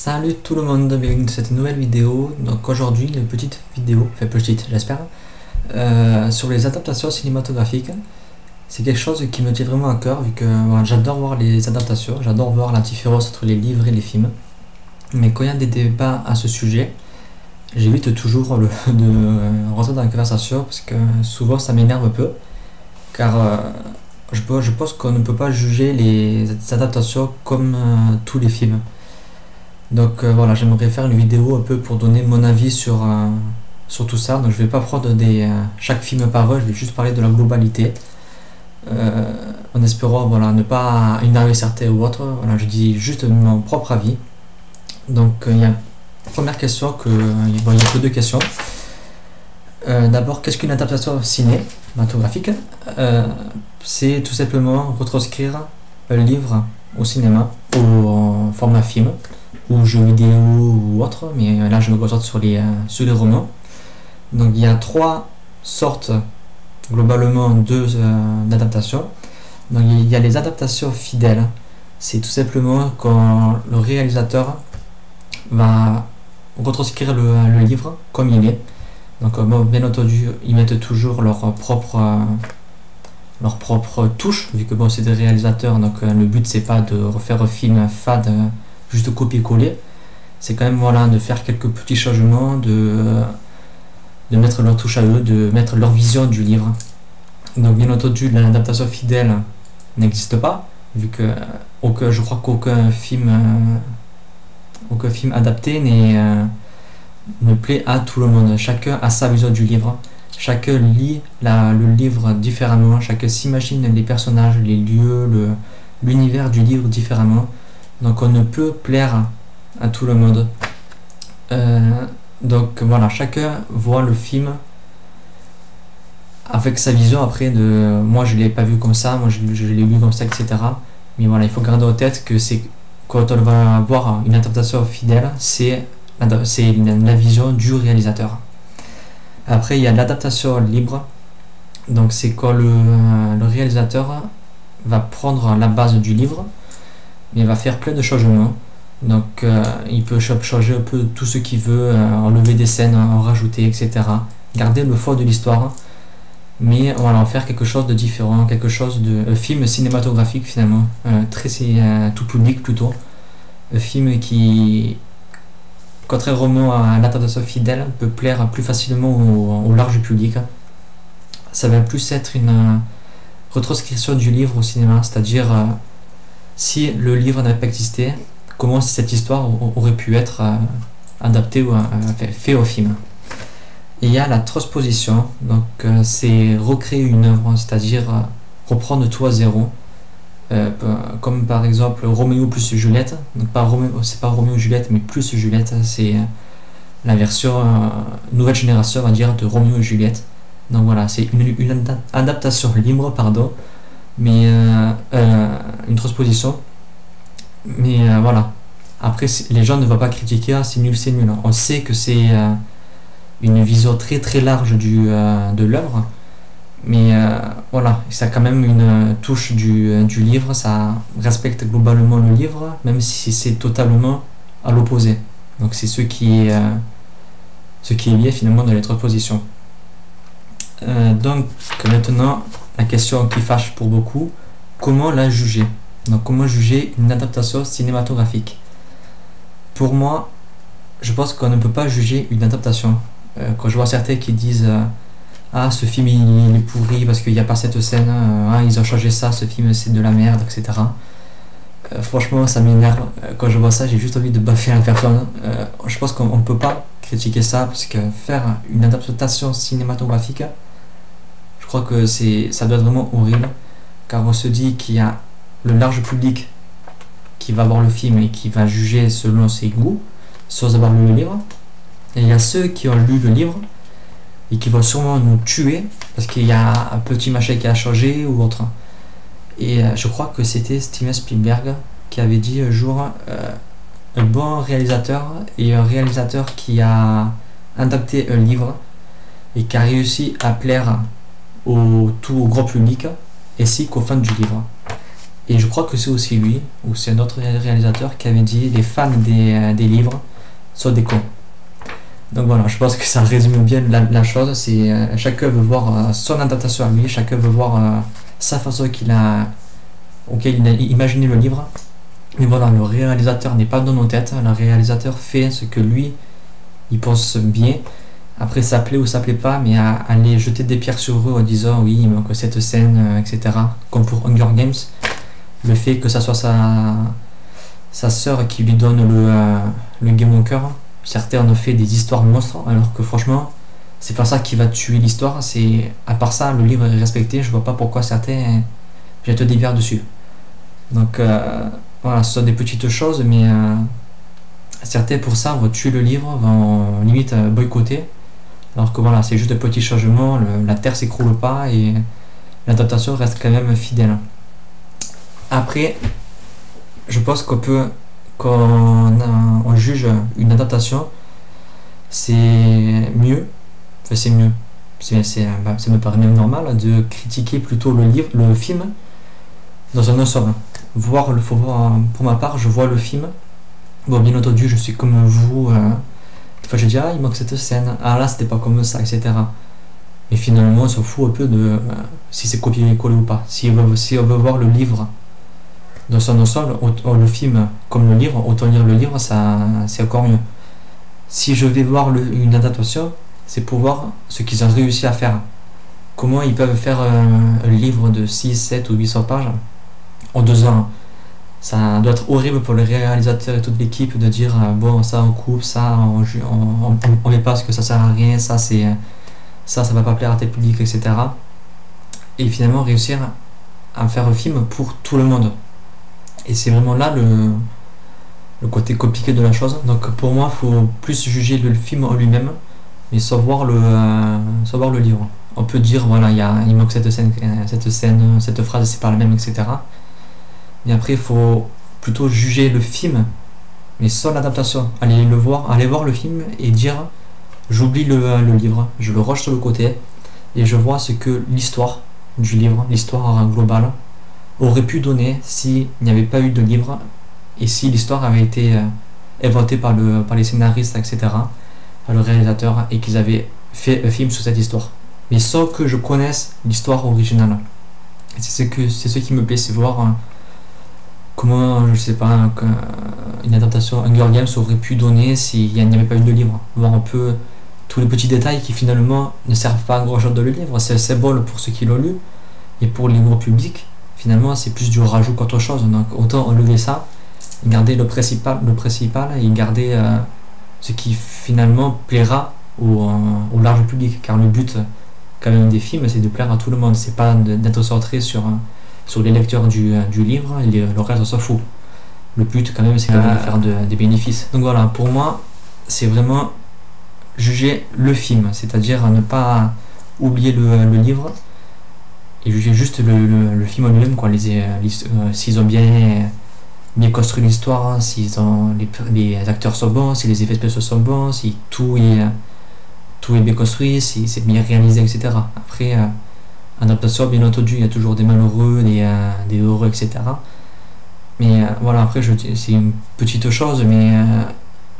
Salut tout le monde, bienvenue dans cette nouvelle vidéo. Donc aujourd'hui une petite vidéo, enfin petite j'espère, sur les adaptations cinématographiques. C'est quelque chose qui me tient vraiment à cœur vu que voilà, j'adore voir les adaptations, j'adore voir la différence entre les livres et les films. Mais quand il y a des débats à ce sujet, j'évite toujours de rentrer dans la conversation parce que souvent ça m'énerve un peu. Car je pense qu'on ne peut pas juger les adaptations comme tous les films. Donc voilà, j'aimerais faire une vidéo un peu pour donner mon avis sur tout ça. Donc je vais pas prendre chaque film par eux, je vais juste parler de la globalité. En espérant voilà, ne pas énerver certains ou autres. Voilà, je dis juste mon propre avis. Donc il y a première question il y a que deux questions. D'abord, qu'est-ce qu'une adaptation cinématographique? C'est tout simplement retranscrire un livre au cinéma ou en format film ou jeux vidéo ou autre, mais là je me concentre sur les romans. Donc il y a trois sortes globalement d'adaptations. Donc il y a les adaptations fidèles, c'est tout simplement quand le réalisateur va retranscrire le livre comme il est. Donc bien entendu ils mettent toujours leur propre touche, vu que bon c'est des réalisateurs, donc le but c'est pas de refaire un film fade, juste copier-coller, c'est quand même voilà, de faire quelques petits changements, de mettre leur touche à eux, de mettre leur vision du livre. Donc bien entendu l'adaptation fidèle n'existe pas, vu que je crois qu'aucun film adapté ne plaît à tout le monde. Chacun a sa vision du livre, chacun lit le livre différemment, chacun s'imagine les personnages, les lieux, l'univers du livre différemment. Donc on ne peut plaire à tout le monde. Donc voilà, chacun voit le film avec sa vision après de moi je l'ai pas vu comme ça, moi je l'ai vu comme ça, etc. Mais voilà, il faut garder en tête que c'est quand on va voir une adaptation fidèle, c'est la vision du réalisateur. Après il y a l'adaptation libre, donc c'est quand le réalisateur va prendre la base du livre mais il va faire plein de changements. Donc il peut changer un peu tout ce qu'il veut, enlever des scènes, en rajouter, etc. Garder le fond de l'histoire, mais voilà, en faire quelque chose de différent, quelque chose de film cinématographique finalement, très tout public plutôt. Un film qui, contrairement à l'adaptation fidèle, peut plaire plus facilement au large public. Ça va plus être une retranscription du livre au cinéma, c'est-à-dire si le livre n'avait pas existé, comment cette histoire aurait pu être adaptée ou fait au film. Et il y a la transposition, donc c'est recréer une œuvre, c'est-à-dire reprendre tout à zéro, comme par exemple Roméo plus Juliette. Donc c'est pas Roméo et Juliette, mais plus Juliette, c'est la version nouvelle génération, on va dire, de Roméo et Juliette. Donc voilà, c'est une adaptation libre, pardon, mais une transposition. Mais voilà, après les gens ne vont pas critiquer, c'est nul, c'est nul. On sait que c'est une vision très très large de l'œuvre, mais voilà, ça a quand même une touche du livre, ça respecte globalement le livre, même si c'est totalement à l'opposé. Donc c'est ce qui est lié finalement dans les transpositions. Donc maintenant, la question qui fâche pour beaucoup, comment la juger? Donc comment juger une adaptation cinématographique? Pour moi, je pense qu'on ne peut pas juger une adaptation. Quand je vois certains qui disent ah ce film il est pourri parce qu'il n'y a pas cette scène, ah ils ont changé ça, ce film c'est de la merde, etc. Franchement ça m'énerve. Quand je vois ça, j'ai juste envie de baffer la personne. Je pense qu'on ne peut pas critiquer ça, parce que faire une adaptation cinématographique, je crois que ça doit être vraiment horrible, car on se dit qu'il y a le large public qui va voir le film et qui va juger selon ses goûts sans avoir lu le livre, et il y a ceux qui ont lu le livre et qui vont sûrement nous tuer parce qu'il y a un petit machin qui a changé ou autre. Et je crois que c'était Steven Spielberg qui avait dit un jour un bon réalisateur et un réalisateur qui a adapté un livre et qui a réussi à plaire au grand public ainsi qu'aux fans du livre. Et je crois que c'est aussi lui, ou c'est un autre réalisateur qui avait dit les fans des livres sont des cons. Donc voilà, je pense que ça résume bien la chose. C'est chacun veut voir son adaptation à lui, chacun veut voir sa façon auquel il a imaginé le livre. Mais voilà, le réalisateur n'est pas dans nos têtes. Le réalisateur fait ce que lui, il pense bien. Après, ça plaît ou ça plaît pas, mais à aller jeter des pierres sur eux en disant oui, il manque cette scène, etc. Comme pour Hunger Games, le fait que ça soit sa sœur qui lui donne le Game Walker. Certains ont fait des histoires monstres, alors que franchement, c'est pas ça qui va tuer l'histoire. C'est à part ça, le livre est respecté. Je vois pas pourquoi certains jettent des pierres dessus. Donc voilà, ce sont des petites choses, mais certains pour ça vont tuer le livre, vont limite boycotter. Alors que voilà, c'est juste de petits changements, la terre s'écroule pas et l'adaptation reste quand même fidèle. Après, je pense quand on juge une adaptation, c'est mieux, enfin c'est mieux, ça me paraît même normal de critiquer plutôt le film dans un ensemble. Faut voir, pour ma part, je vois le film. Bon, bien entendu, je suis comme vous. Des fois, je dis, ah, il manque cette scène. Ah, là, c'était pas comme ça, etc. Mais finalement, on s'en fout un peu de si c'est copié-collé ou pas. Si on veut voir le livre dans son ensemble, le film comme le livre, autant lire le livre, c'est encore mieux. Si je vais voir une adaptation, c'est pour voir ce qu'ils ont réussi à faire. Comment ils peuvent faire un livre de 6, 7 ou 800 pages en 2 ans. Ça doit être horrible pour le réalisateur et toute l'équipe de dire bon, ça on coupe, ça on met pas parce que ça sert à rien, ça va pas plaire à tel public, etc. Et finalement réussir à faire un film pour tout le monde. Et c'est vraiment là le côté compliqué de la chose. Donc pour moi, il faut plus juger le film en lui-même, mais savoir le livre. On peut dire voilà, il manque cette scène, cette phrase, c'est pas la même, etc. Mais après, il faut plutôt juger le film, mais sans l'adaptation. Aller voir le film et dire j'oublie le livre, je le range sur le côté et je vois ce que l'histoire du livre, l'histoire globale, aurait pu donner s'il n'y avait pas eu de livre et si l'histoire avait été inventée par les scénaristes, etc., par le réalisateur, et qu'ils avaient fait un film sur cette histoire. Mais sans que je connaisse l'histoire originale. Et c'est ce qui me plaît, c'est voir comment, je sais pas, une adaptation Hunger Games aurait pu donner s'il n'y avait pas eu de livre. Voir un peu tous les petits détails qui finalement ne servent pas à grand chose dans le livre. C'est un symbole pour ceux qui l'ont lu, et pour les gros publics, finalement, c'est plus du rajout qu'autre chose. Donc autant enlever ça, garder le principal et garder ce qui finalement plaira au large public. Car le but, quand même, des films, c'est de plaire à tout le monde. C'est pas d'être centré sur les lecteurs du livre, le reste on s'en fout. Le but quand même c'est quand même de faire des bénéfices. Donc voilà, pour moi c'est vraiment juger le film, c'est-à-dire ne pas oublier le livre et juger juste le film en lui-même, quoi. S'ils ont bien construit l'histoire, si les acteurs sont bons, si les effets spéciaux sont bons, si tout est bien construit, si c'est bien réalisé, etc. Après adaptation, bien entendu, il y a toujours des malheureux, des heureux, etc. Mais voilà, après, c'est une petite chose, mais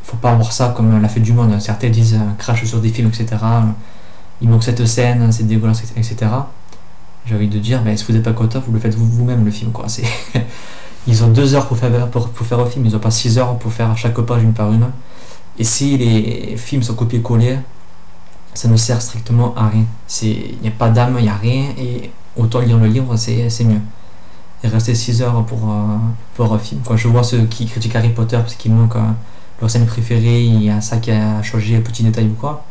faut pas voir ça comme la fête du monde. Certains disent crash sur des films, etc. Il manque cette scène, c'est dégueulasse, etc. J'ai envie de dire, si vous n'êtes pas content, vous le faites vous-même, le film, quoi. Ils ont 2 heures pour faire un film, ils n'ont pas 6 heures pour faire chaque page une par une. Et si les films sont copiés-collés, ça ne sert strictement à rien. Il n'y a pas d'âme, il n'y a rien, et autant lire le livre, c'est mieux. Et rester 6 heures pour un film. Quand je vois ceux qui critiquent Harry Potter parce qu'il manque leur scène préférée, il y a ça qui a changé, un petit détail ou quoi,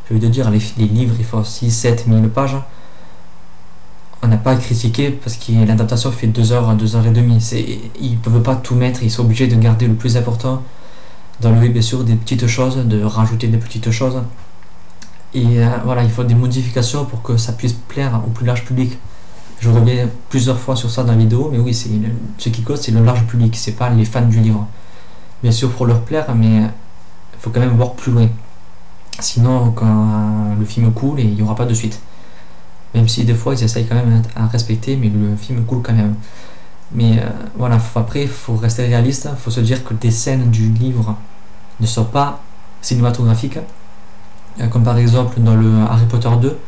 je vais te dire, les livres, ils font 6-7 000 pages. On n'a pas à critiquer parce que l'adaptation fait 2 heures, 2 heures et demie. Ils ne peuvent pas tout mettre, ils sont obligés de garder le plus important, d'enlever bien sûr des petites choses, de rajouter des petites choses. Et voilà, il faut des modifications pour que ça puisse plaire au plus large public. Je reviens plusieurs fois sur ça dans la vidéo, mais oui, ce qui compte, c'est le large public, c'est pas les fans du livre. Bien sûr, pour leur plaire, mais il faut quand même voir plus loin. Sinon, quand le film coule, il n'y aura pas de suite. Même si des fois, ils essayent quand même à respecter, mais le film coule quand même. Mais voilà, après, il faut rester réaliste, il faut se dire que des scènes du livre ne sont pas cinématographiques. Comme par exemple dans le Harry Potter 2,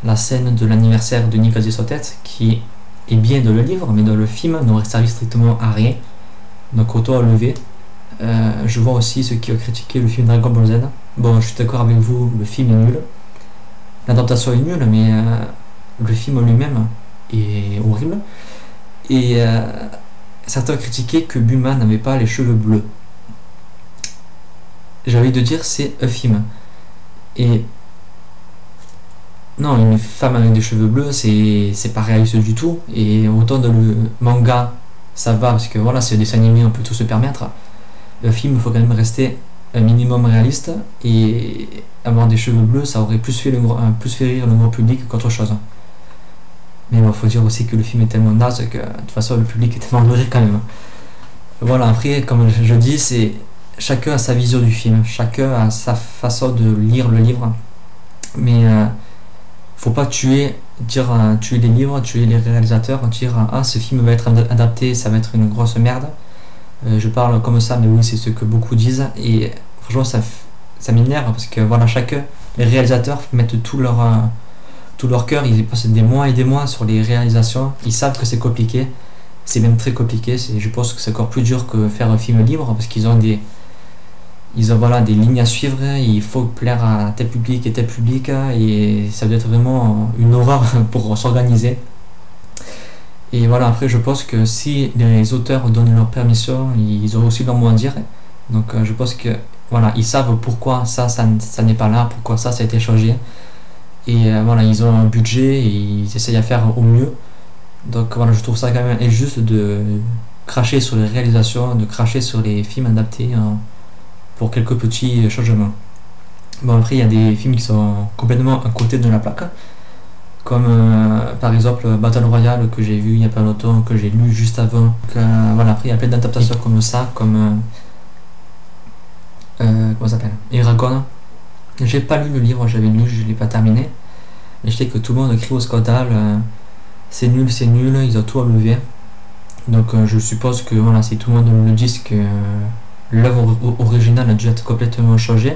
la scène de l'anniversaire de Nicolas Sotet, qui est bien dans le livre, mais dans le film n'aurait servi strictement à rien. Donc autant à lever. Je vois aussi ceux qui ont critiqué le film Dragon Ball Z. Bon, je suis d'accord avec vous, le film est nul. L'adaptation est nulle, mais le film lui-même est horrible. Et certains ont critiqué que Bulma n'avait pas les cheveux bleus. J'ai envie de dire, c'est un film. Et non, une femme avec des cheveux bleus, c'est pas réaliste du tout. Et autant dans le manga, ça va, parce que voilà, c'est des dessin animé, on peut tout se permettre. Le film, il faut quand même rester un minimum réaliste. Et avoir des cheveux bleus, ça aurait plus fait rire le grand public qu'autre chose. Mais bon, faut dire aussi que le film est tellement naze que de toute façon, le public est tellement lourd quand même. Voilà, après, comme je dis, c'est chacun a sa vision du film, chacun a sa façon de lire le livre. Mais faut pas tuer les livres, tuer les réalisateurs, dire ah, ce film va être adapté, ça va être une grosse merde. Je parle comme ça, mais oui, c'est ce que beaucoup disent. Et franchement, ça m'énerve parce que voilà, les réalisateurs mettent tout leur cœur, ils passent des mois et des mois sur les réalisations, ils savent que c'est compliqué, c'est même très compliqué, je pense que c'est encore plus dur que faire un film libre parce qu'ils ont des lignes à suivre, il faut plaire à tel public et tel public et ça doit être vraiment une horreur pour s'organiser. Et voilà, après je pense que si les auteurs donnent leur permission, ils auront aussi leur mot à dire. Donc je pense que voilà, ils savent pourquoi ça n'est pas là, pourquoi ça a été changé. Et voilà, ils ont un budget et ils essayent à faire au mieux. Donc voilà, je trouve ça quand même injuste de cracher sur les réalisations, de cracher sur les films adaptés pour quelques petits changements. Bon, après, il y a des films qui sont complètement à côté de la plaque. Comme par exemple Battle Royale que j'ai vu il n'y a pas longtemps, que j'ai lu juste avant. Voilà, après, il y a plein d'adaptations comme ça, comme. Comment ça s'appelle Eragon. J'ai pas lu le livre, j'avais lu, je l'ai pas terminé. Mais je sais que tout le monde crie au scandale, c'est nul, ils ont tout enlevé. Donc je suppose que voilà, si tout le monde me dit que l'œuvre originale a dû être complètement changée.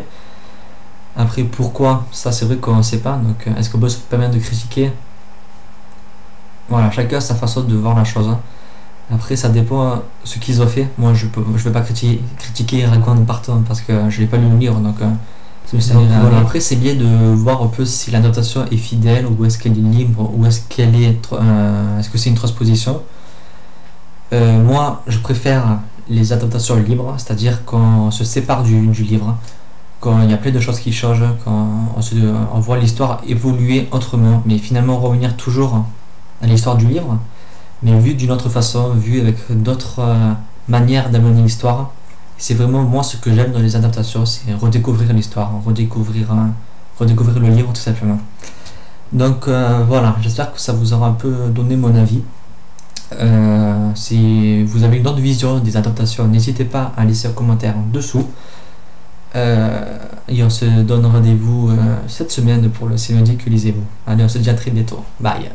Après pourquoi, ça c'est vrai qu'on ne sait pas. Donc est-ce qu'on peut se permettre de critiquer? Voilà, chacun a sa façon de voir la chose. Après ça dépend ce qu'ils ont fait. Moi je vais pas critiquer Eragon partout parce que je l'ai pas lu le livre. Donc voilà. Après c'est bien de voir un peu si l'adaptation est fidèle ou est-ce qu'elle est libre ou est-ce que c'est une transposition. Moi je préfère les adaptations libres, c'est-à-dire quand on se sépare du livre, quand il y a plein de choses qui changent, quand on voit l'histoire évoluer autrement, mais finalement revenir toujours à l'histoire du livre, mais vu d'une autre façon, vu avec d'autres manières d'amener l'histoire. C'est vraiment moi ce que j'aime dans les adaptations, c'est redécouvrir l'histoire, redécouvrir le livre tout simplement. Donc voilà, j'espère que ça vous aura un peu donné mon avis. Si vous avez une autre vision des adaptations, n'hésitez pas à laisser un commentaire en dessous. Et on se donne rendez-vous cette semaine pour le C'est lundi que lisez-vous. Allez, on se dit à très bientôt. Bye.